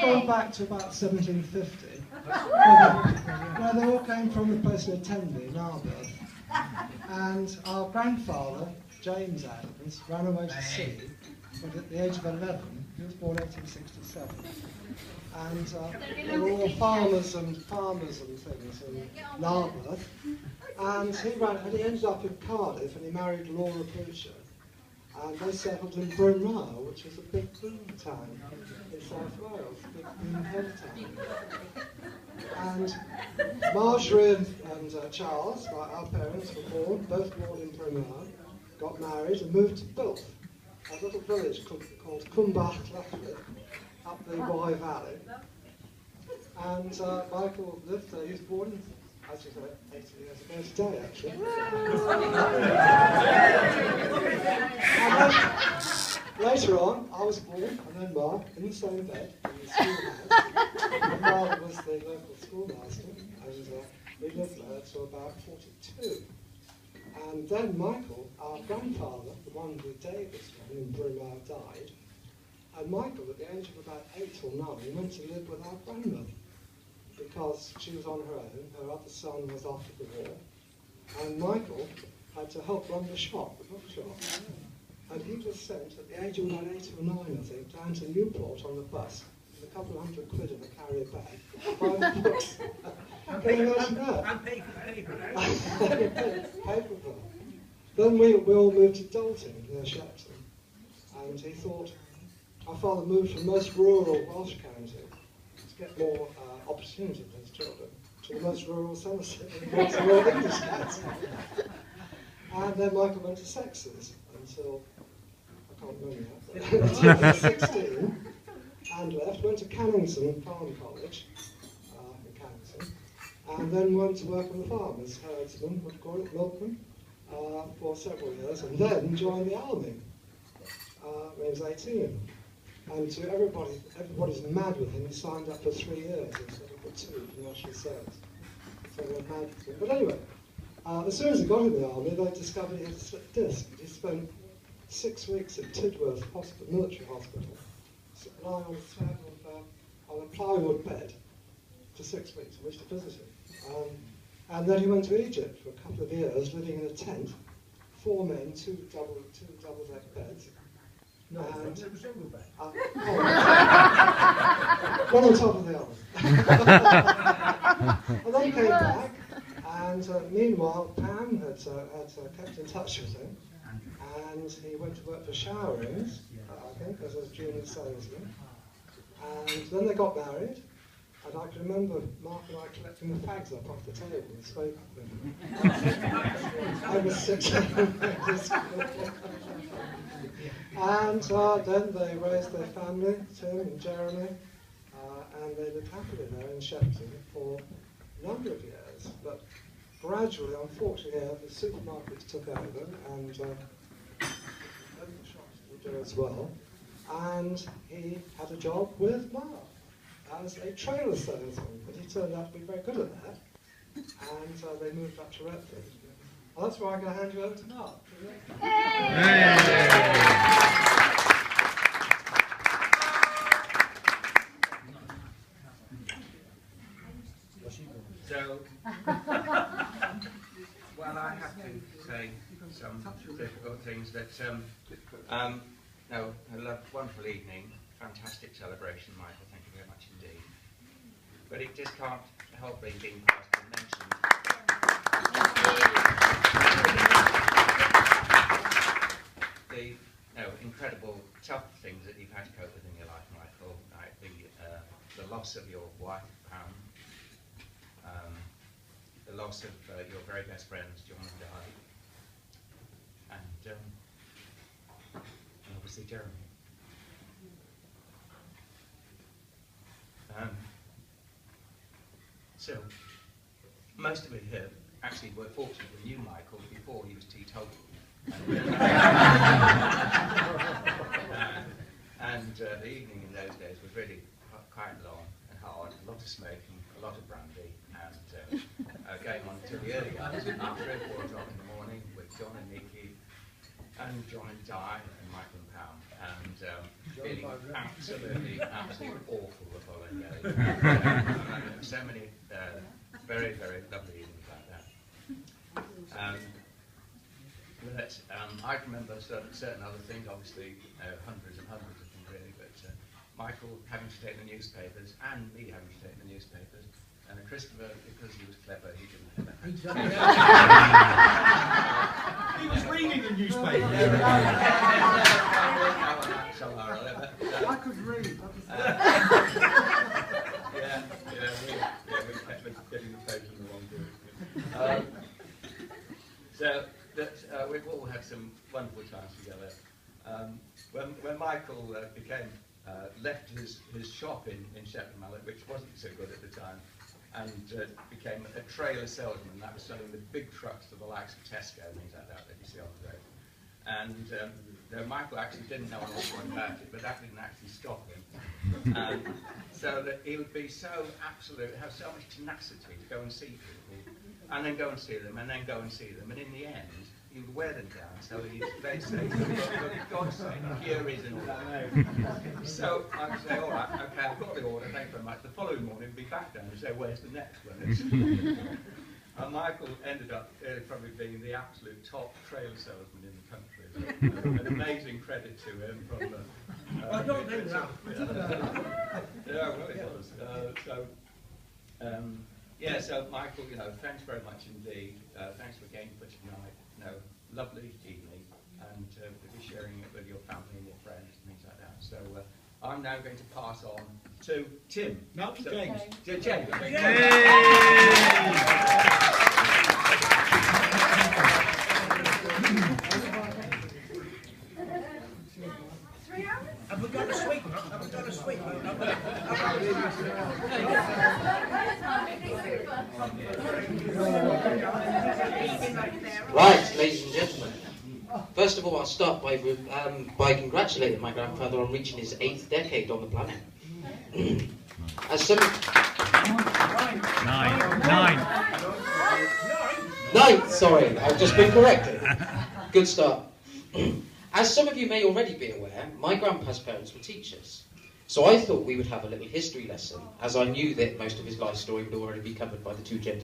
going back to about 1750. Well, they all came from the place near Tenby, Narberth. And our grandfather, James Adams, ran away to sea, but at the age of 11, he was born 1867. And they were all farmers and things in Narberth. And he ended up in Cardiff and he married Laura Boucher. And they settled in Brunel, which is a big boom town in South Wales, a big boom hill town. And Marjorie and Charles, our parents, were both born in Brunel, got married and moved to Builth, a little village called Cumbach Leffley, up the Wye Valley. And Michael lived there. He was born, as you said, 80 years ago today, actually. And then, later on, I was born, and then Mark, in the same bed, in the schoolhouse. My father was the local schoolmaster, and we lived there till about 42. And then Michael, our grandfather, the one who Davis from in Brunel, died. And Michael, at the age of about 8 or 9, went to live with our grandmother because she was on her own. Her other son was off at the war. And Michael had to help run the shop, the bookshop. And he was sent, at the age of about 8 or 9, I think, down to Newport on the bus with a couple of £100 in a carrier bag, buying books. Can you imagine that? And paper. Paper. Then we all moved to Dalton, near Shepton. And he thought, our father moved from the most rural Welsh county to get more opportunity for his children to the most rural Somerset, the most rural English county. And then Michael went to Sexes until, I can't remember that, until he was 16, and left, went to Cannington Farm College, in Cannington, and then went to work on the farm as herdsman, what do you call it, milkman, for several years, and then joined the army when he was 18. And to everybody's mad with him. He signed up for 3 years instead of for 2 for national service. So they're mad with him. But anyway, as soon as he got in the army, they discovered he had a slipped disc. He spent 6 weeks at Tidworth Hospital, military hospital, lying on a plywood bed for 6 weeks, in which to visit him. And then he went to Egypt for a couple of years, living in a tent, 4 men, 2 double-deck beds. No, it was single bed. One on top of the other. And then he came back, and meanwhile, Pam had kept in touch with him, and he went to work for Showerings, I think, as a junior salesman. And then they got married, and I can remember Mark and I collecting the fags up off the table and smoking them. I was 6 And then they raised their family, Tim and Jeremy, and they lived happily there in Shepton for a number of years. But gradually, unfortunately, the supermarkets took over, and the shops would do as well. And he had a job with Mark as a trailer salesman, but he turned out to be very good at that. And they moved up to Retford. Well, that's why I'm going to hand you over to Mark. So, well, I have to say some difficult things that, no, a wonderful evening, fantastic celebration, Michael, thank you very much indeed. But it just can't help being passed and mentioned. The incredible tough things that you've had to cope with in your life, Michael, like the loss of your wife, Pam, the loss of your very best friends, John and Di, and obviously Jeremy. So, most of it here actually were fortunate we knew Michael before he was teetotal. And the evening in those days was really quite long and hard, a lot of smoking, a lot of brandy, and going on until the early hours, 3 or 4 o'clock in the morning with John and Nikki, and John and Di, and Michael and Pam, and feeling absolutely awful the following So many very, very lovely evenings like that. But I can remember certain other things, obviously hundreds and hundreds of them really, but Michael having to take the newspapers and me having to take the newspapers, and Christopher, because he was clever, he didn't have that. He was reading the newspaper. I could read. We kept getting the papers in the wrong direction. So that we've all had some wonderful times together. When Michael left his shop in Shepton Mallet, which wasn't so good at the time, and became a trailer salesman, that was selling the big trucks to the likes of Tesco and things like that you see on the road. And Michael actually didn't know an awful lot about it, but that didn't actually stop him. So that he would be so absolute, have so much tenacity to go and see people, and then go and see them, and then go and see them, and in the end, he would wear them down, so they'd say, for God's sake, here is an order. So I would say, all right, okay, I've got the order, thank you very much. The following morning, we'd be back down and say, where's the next one? And Michael ended up probably being the absolute top trailer salesman in the country. An amazing credit to him from the... I don't know that. Yeah, well, it was. So Michael, thanks very much indeed. Thanks again for tonight. Lovely evening, and to be sharing it with your family and your friends and things like that. So I'm now going to pass on to Tim. No, so, James. James. Have we got a sweet? Have we got a sweet? Right, ladies and gentlemen. First of all, I'll start by congratulating my grandfather on reaching his 8th decade on the planet. As some... Ninth, sorry, I've just been corrected. Good start. As some of you may already be aware, my grandpa's parents were teachers. So I thought we would have a little history lesson, as I knew that most of his life story would already be covered by the two gentlemen.